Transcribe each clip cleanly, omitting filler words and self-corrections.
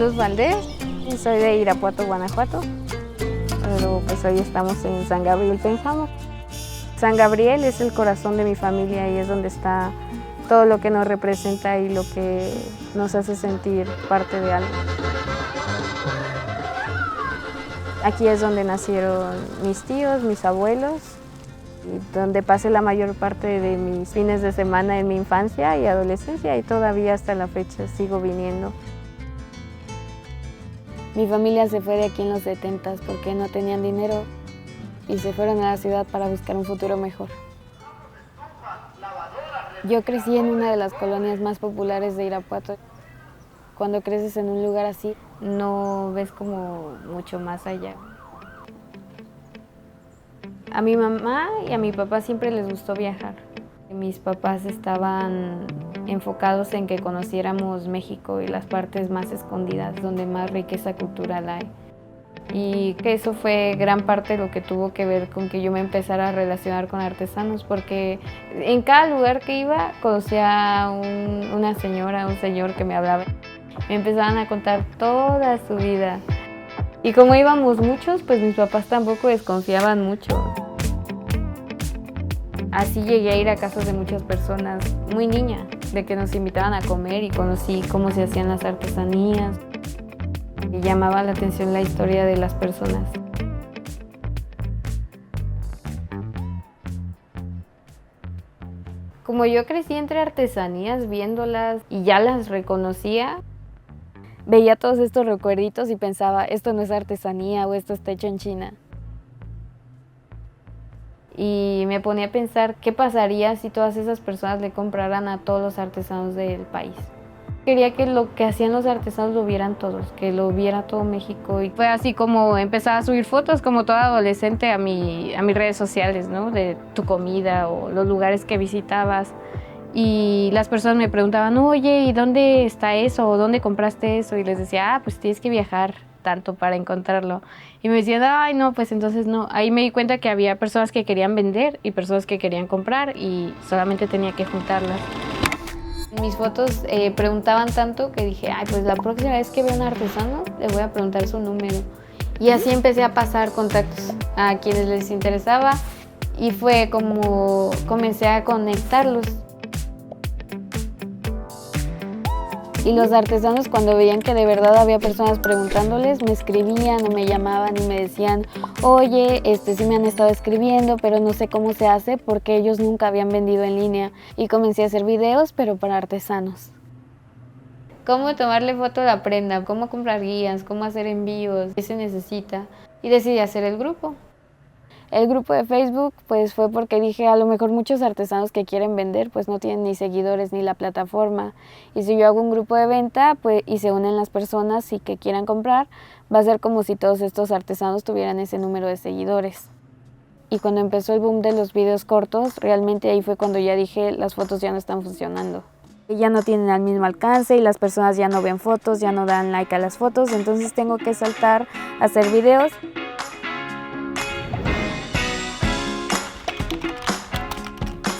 Luz Valdés, soy de Irapuato, Guanajuato, pero pues hoy estamos en San Gabriel, Pénjamo. San Gabriel es el corazón de mi familia y es donde está todo lo que nos representa y lo que nos hace sentir parte de algo. Aquí es donde nacieron mis tíos, mis abuelos, y donde pasé la mayor parte de mis fines de semana en mi infancia y adolescencia, y todavía hasta la fecha sigo viniendo. Mi familia se fue de aquí en los 70s porque no tenían dinero y se fueron a la ciudad para buscar un futuro mejor. Yo crecí en una de las colonias más populares de Irapuato. Cuando creces en un lugar así, no ves como mucho más allá. A mi mamá y a mi papá siempre les gustó viajar. Mis papás estaban enfocados en que conociéramos México y las partes más escondidas, donde más riqueza cultural hay. Y que eso fue gran parte de lo que tuvo que ver con que yo me empezara a relacionar con artesanos, porque en cada lugar que iba conocía a una señora, un señor que me hablaba. Me empezaban a contar toda su vida. Y como íbamos muchos, pues mis papás tampoco desconfiaban mucho. Así llegué a ir a casas de muchas personas, muy niña, de que nos invitaban a comer y conocí cómo se hacían las artesanías. Me llamaba la atención la historia de las personas. Como yo crecí entre artesanías, viéndolas y ya las reconocía, veía todos estos recuerditos y pensaba, esto no es artesanía o esto está hecho en China. Y me ponía a pensar qué pasaría si todas esas personas le compraran a todos los artesanos del país. Quería que lo que hacían los artesanos lo vieran todos, que lo viera todo México. Y fue así como empezaba a subir fotos como toda adolescente a mis redes sociales, ¿no? De tu comida o los lugares que visitabas. Y las personas me preguntaban, oye, ¿y dónde está eso? ¿O dónde compraste eso? Y les decía, pues tienes que viajar tanto para encontrarlo. Y me decían, ay, no, pues entonces no. Ahí me di cuenta que había personas que querían vender y personas que querían comprar y solamente tenía que juntarlas. Mis fotos preguntaban tanto que dije, ay, pues la próxima vez que vea un artesano le voy a preguntar su número. Y así empecé a pasar contactos a quienes les interesaba y fue como comencé a conectarlos. Y los artesanos, cuando veían que de verdad había personas preguntándoles, me escribían o me llamaban y me decían, oye, sí me han estado escribiendo, pero no sé cómo se hace porque ellos nunca habían vendido en línea. Y comencé a hacer videos, pero para artesanos. Cómo tomarle foto a la prenda, cómo comprar guías, cómo hacer envíos, qué se necesita. Y decidí hacer el grupo. El grupo de Facebook pues fue porque dije, a lo mejor muchos artesanos que quieren vender pues no tienen ni seguidores ni la plataforma. Y si yo hago un grupo de venta pues, y se unen las personas y que quieran comprar, va a ser como si todos estos artesanos tuvieran ese número de seguidores. Y cuando empezó el boom de los videos cortos, realmente ahí fue cuando ya dije, las fotos ya no están funcionando. Ya no tienen el mismo alcance y las personas ya no ven fotos, ya no dan like a las fotos, entonces tengo que saltar a hacer videos.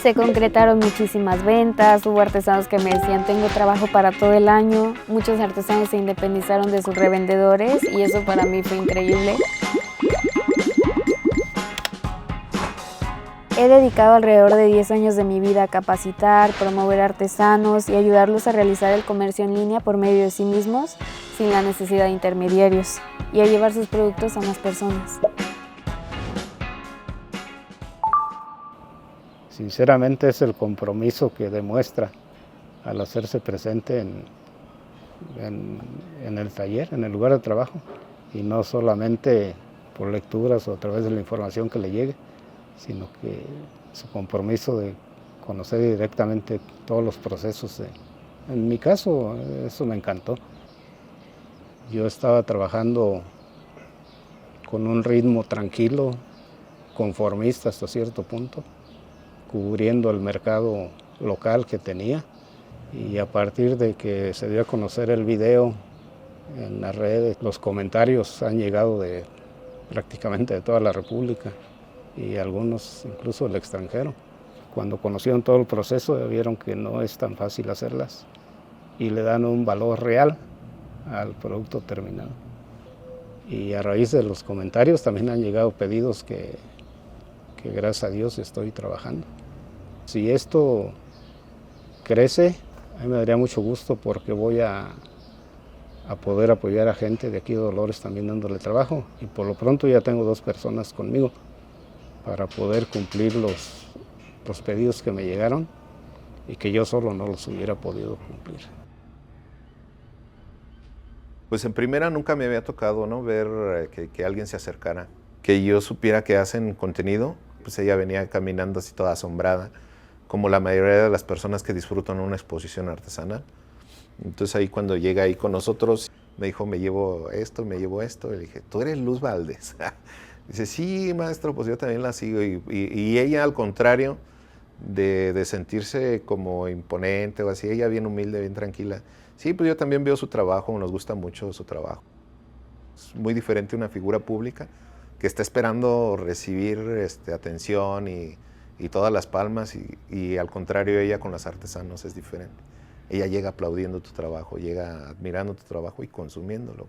Se concretaron muchísimas ventas, hubo artesanos que me decían tengo trabajo para todo el año, muchos artesanos se independizaron de sus revendedores y eso para mí fue increíble. He dedicado alrededor de 10 años de mi vida a capacitar, promover artesanos y ayudarlos a realizar el comercio en línea por medio de sí mismos, sin la necesidad de intermediarios, y a llevar sus productos a más personas. Sinceramente es el compromiso que demuestra al hacerse presente en el taller, en el lugar de trabajo, y no solamente por lecturas o a través de la información que le llegue, sino que su compromiso de conocer directamente todos los procesos. En mi caso, eso me encantó. Yo estaba trabajando con un ritmo tranquilo, conformista hasta cierto punto, cubriendo el mercado local que tenía, y a partir de que se dio a conocer el video en las redes, los comentarios han llegado de prácticamente de toda la República y algunos incluso del extranjero. Cuando conocieron todo el proceso vieron que no es tan fácil hacerlas y le dan un valor real al producto terminado. Y a raíz de los comentarios también han llegado pedidos que gracias a Dios estoy trabajando. Si esto crece, a mí me daría mucho gusto porque voy a poder apoyar a gente de aquí de Dolores también dándole trabajo. Y por lo pronto ya tengo 2 personas conmigo para poder cumplir los pedidos que me llegaron y que yo solo no los hubiera podido cumplir. Pues en primera nunca me había tocado, ¿no?, ver que alguien se acercara, que yo supiera que hacen contenido. Pues ella venía caminando así toda asombrada, como la mayoría de las personas que disfrutan una exposición artesanal. Entonces ahí cuando llega ahí con nosotros, me dijo, me llevo esto. Y le dije, ¿tú eres Luz Valdés? Dice, sí, maestro, pues yo también la sigo. Y ella, al contrario de sentirse como imponente o así, ella bien humilde, bien tranquila. Sí, pues yo también veo su trabajo, nos gusta mucho su trabajo. Es muy diferente una figura pública que está esperando recibir atención y todas las palmas, y al contrario, ella con los artesanos es diferente. Ella llega aplaudiendo tu trabajo, llega admirando tu trabajo y consumiéndolo.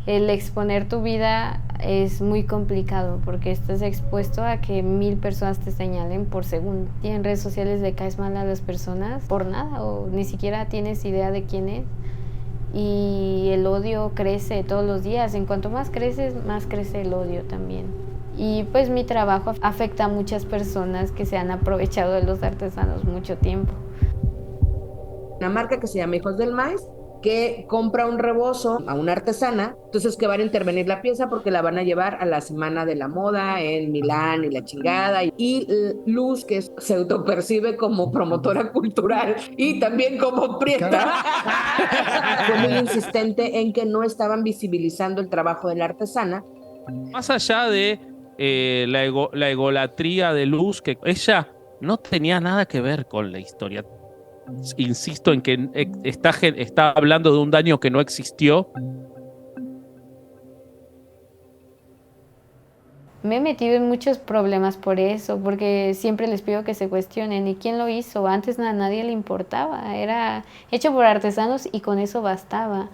El exponer tu vida es muy complicado porque estás expuesto a que 1000 personas te señalen por segundo. Y en redes sociales le caes mal a las personas por nada o ni siquiera tienes idea de quién es. Y el odio crece todos los días. En cuanto más creces, más crece el odio también. Y pues mi trabajo afecta a muchas personas que se han aprovechado de los artesanos mucho tiempo. Una marca que se llama Hijos del Maíz, que compra un rebozo a una artesana, entonces que van a intervenir la pieza porque la van a llevar a la Semana de la Moda en Milán y la chingada. Y Luz, que se autopercibe como promotora cultural y también como prieta, fue muy insistente en que no estaban visibilizando el trabajo de la artesana. Más allá de la egolatría de Luz, que ella no tenía nada que ver con la historia. Insisto en que está hablando de un daño que no existió. Me he metido en muchos problemas por eso, porque siempre les pido que se cuestionen. ¿Y quién lo hizo? Antes a nadie le importaba. Era hecho por artesanos y con eso bastaba.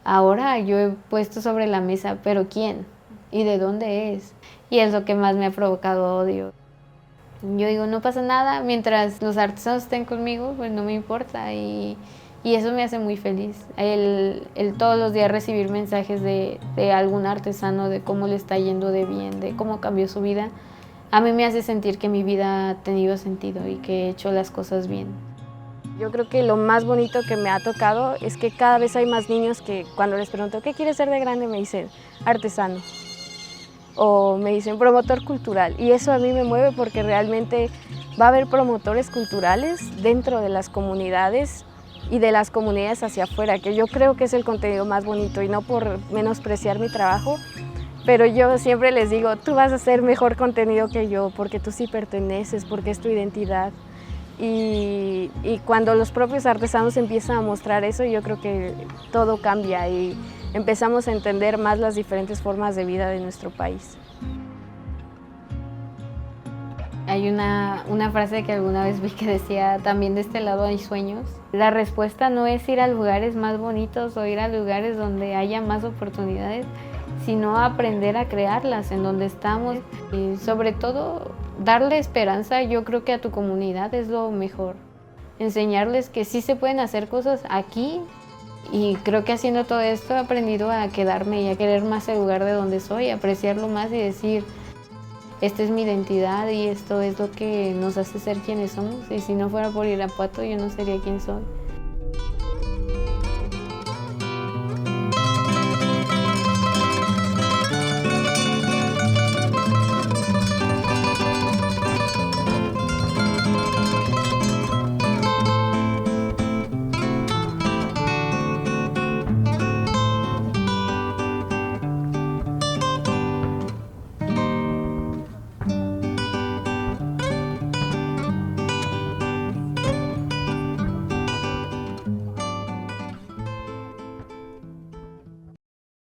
Ahora yo he puesto sobre la mesa, ¿pero quién? ¿Y de dónde es? Y es lo que más me ha provocado odio. Yo digo, no pasa nada, mientras los artesanos estén conmigo, pues no me importa. Y eso me hace muy feliz. El todos los días recibir mensajes de algún artesano, de cómo le está yendo de bien, de cómo cambió su vida, a mí me hace sentir que mi vida ha tenido sentido y que he hecho las cosas bien. Yo creo que lo más bonito que me ha tocado es que cada vez hay más niños que cuando les pregunto ¿qué quieres ser de grande? Me dicen artesano o me dicen promotor cultural, y eso a mí me mueve porque realmente va a haber promotores culturales dentro de las comunidades y de las comunidades hacia afuera, que yo creo que es el contenido más bonito, y no por menospreciar mi trabajo, pero yo siempre les digo, tú vas a hacer mejor contenido que yo porque tú sí perteneces, porque es tu identidad. Y cuando los propios artesanos empiezan a mostrar eso, yo creo que todo cambia y empezamos a entender más las diferentes formas de vida de nuestro país. Hay una frase que alguna vez vi que decía, también de este lado hay sueños. La respuesta no es ir a lugares más bonitos o ir a lugares donde haya más oportunidades, sino aprender a crearlas en donde estamos. Y sobre todo, darle esperanza, yo creo que a tu comunidad es lo mejor. Enseñarles que sí se pueden hacer cosas aquí, y creo que haciendo todo esto he aprendido a quedarme y a querer más el lugar de donde soy, apreciarlo más y decir, esta es mi identidad y esto es lo que nos hace ser quienes somos, y si no fuera por Irapuato yo no sería quien soy.